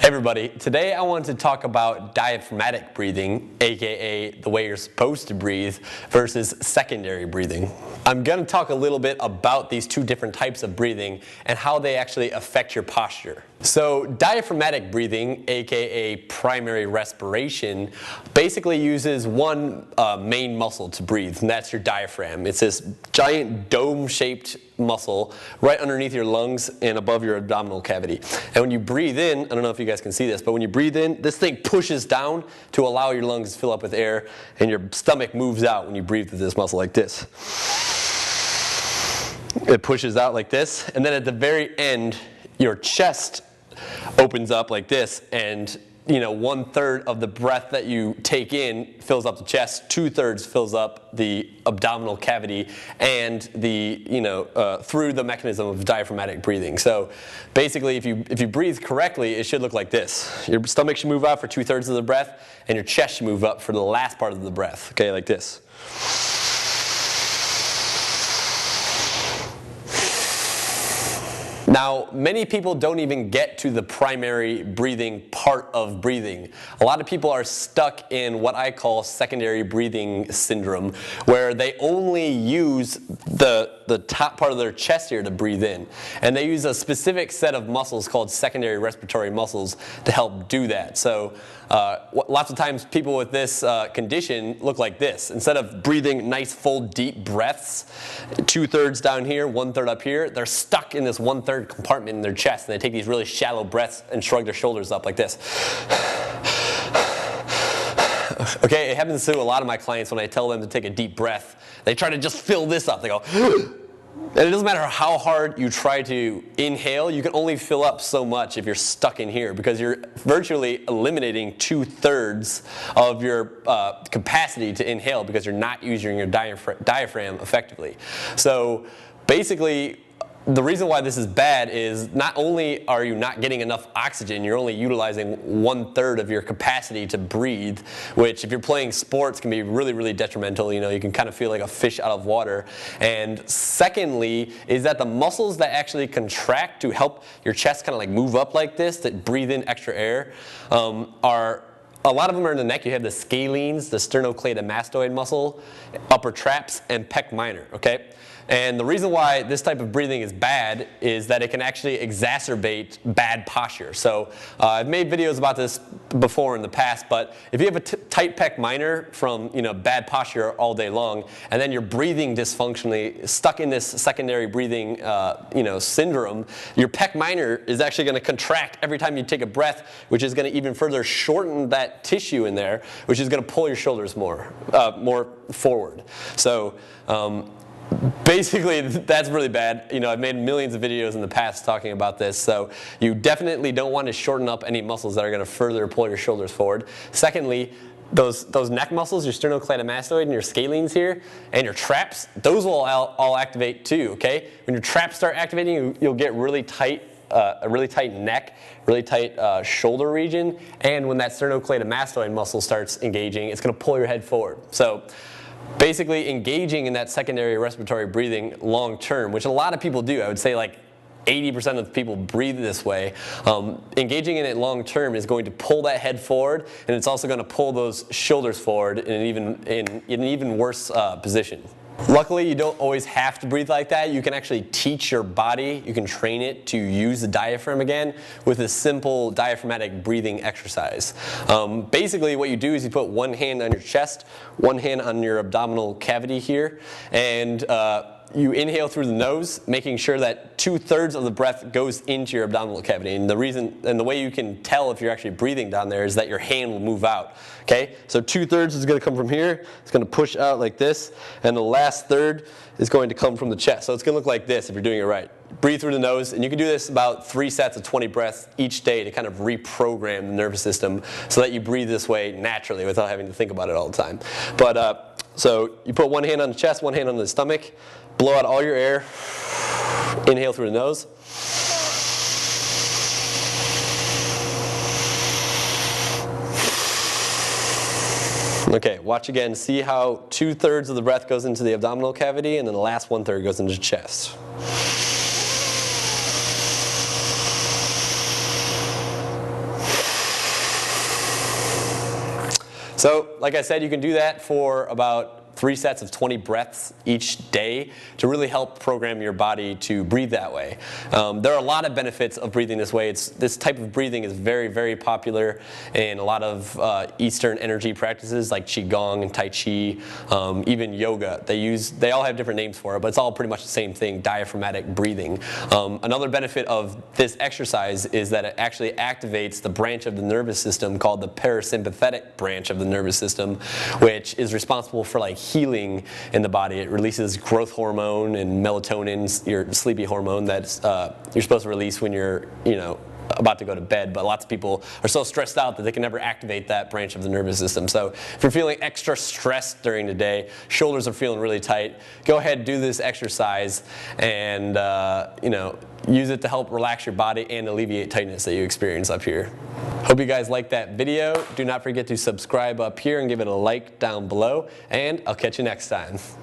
Hey everybody, today I want to talk about diaphragmatic breathing, aka the way you're supposed to breathe, versus secondary breathing. I'm going to talk a little bit about these two different types of breathing and how they actually affect your posture. So diaphragmatic breathing, aka primary respiration, basically uses one main muscle to breathe, and that's your diaphragm. It's this giant dome-shaped muscle right underneath your lungs and above your abdominal cavity. And when you breathe in, I don't know if you guys can see this, but when you breathe in, this thing pushes down to allow your lungs to fill up with air, and your stomach moves out when you breathe through this muscle like this. It pushes out like this, and then at the very end, your chest opens up like this, and 1/3 of the breath that you take in fills up the chest, 2/3 fills up the abdominal cavity, and through the mechanism of diaphragmatic breathing. So basically, if you breathe correctly, it should look like this. Your stomach should move out for 2/3 of the breath, and your chest should move up for the last part of the breath. Okay, like this. Now, many people don't even get to the primary breathing part of breathing. A lot of people are stuck in what I call secondary breathing syndrome, where they only use the top part of their chest here to breathe in. And they use a specific set of muscles called secondary respiratory muscles to help do that. So lots of times people with this condition look like this. Instead of breathing nice, full, deep breaths, 2/3 down here, 1/3 up here, they're stuck in this 1/3 compartment in their chest, and they take these really shallow breaths and shrug their shoulders up like this. Okay, it happens to a lot of my clients when I tell them to take a deep breath. They try to just fill this up. They go, and it doesn't matter how hard you try to inhale, you can only fill up so much if you're stuck in here, because you're virtually eliminating 2/3 of your capacity to inhale because you're not using your diaphragm effectively. So basically, the reason why this is bad is not only are you not getting enough oxygen, you're only utilizing 1/3 of your capacity to breathe, which if you're playing sports can be really, really detrimental. You can kind of feel like a fish out of water. And secondly, is that the muscles that actually contract to help your chest kind of like move up like this, to breathe in extra air, are a lot of them are in the neck. You have the scalenes, the sternocleidomastoid muscle, upper traps, and pec minor. Okay. And the reason why this type of breathing is bad is that it can actually exacerbate bad posture. So I've made videos about this before in the past, but if you have a tight pec minor from bad posture all day long, and then you're breathing dysfunctionally, stuck in this secondary breathing syndrome, your pec minor is actually going to contract every time you take a breath, which is going to even further shorten that tissue in there, which is going to pull your shoulders more forward. So basically, that's really bad. I've made millions of videos in the past talking about this, so you definitely don't want to shorten up any muscles that are going to further pull your shoulders forward. Secondly, those neck muscles, your sternocleidomastoid and your scalenes here, and your traps, those will all activate too, okay? When your traps start activating, you'll get really tight, a really tight neck, really tight shoulder region, and when that sternocleidomastoid muscle starts engaging, it's going to pull your head forward. So basically engaging in that secondary respiratory breathing long term, which a lot of people do. I would say like 80% of people breathe this way. Engaging in it long term is going to pull that head forward, and it's also going to pull those shoulders forward in an even worse position. Luckily, you don't always have to breathe like that. You can actually teach your body, you can train it to use the diaphragm again with a simple diaphragmatic breathing exercise. Basically, what you do is you put one hand on your chest, one hand on your abdominal cavity here, and you inhale through the nose, making sure that 2/3 of the breath goes into your abdominal cavity. And the way you can tell if you're actually breathing down there is that your hand will move out. Okay, so 2/3 is going to come from here. It's going to push out like this, and the last third is going to come from the chest. So it's going to look like this if you're doing it right. Breathe through the nose, and you can do this about 3 sets of 20 breaths each day to kind of reprogram the nervous system so that you breathe this way naturally without having to think about it all the time. But so you put one hand on the chest, one hand on the stomach, blow out all your air, inhale through the nose. Okay, watch again. See how 2/3 of the breath goes into the abdominal cavity, and then the last 1/3 goes into the chest. So like I said, you can do that for about 3 sets of 20 breaths each day to really help program your body to breathe that way. There are a lot of benefits of breathing this way. This type of breathing is very, very popular in a lot of Eastern energy practices like Qigong and Tai Chi, even yoga. They all have different names for it, but it's all pretty much the same thing, diaphragmatic breathing. Another benefit of this exercise is that it actually activates the branch of the nervous system called the parasympathetic branch of the nervous system, which is responsible for like healing in the body. It releases growth hormone and melatonin, your sleepy hormone that you're supposed to release when you're, about to go to bed, but lots of people are so stressed out that they can never activate that branch of the nervous system. So if you're feeling extra stressed during the day, shoulders are feeling really tight, go ahead, do this exercise, and use it to help relax your body and alleviate tightness that you experience up here. Hope you guys liked that video. Do not forget to subscribe up here and give it a like down below, and I'll catch you next time.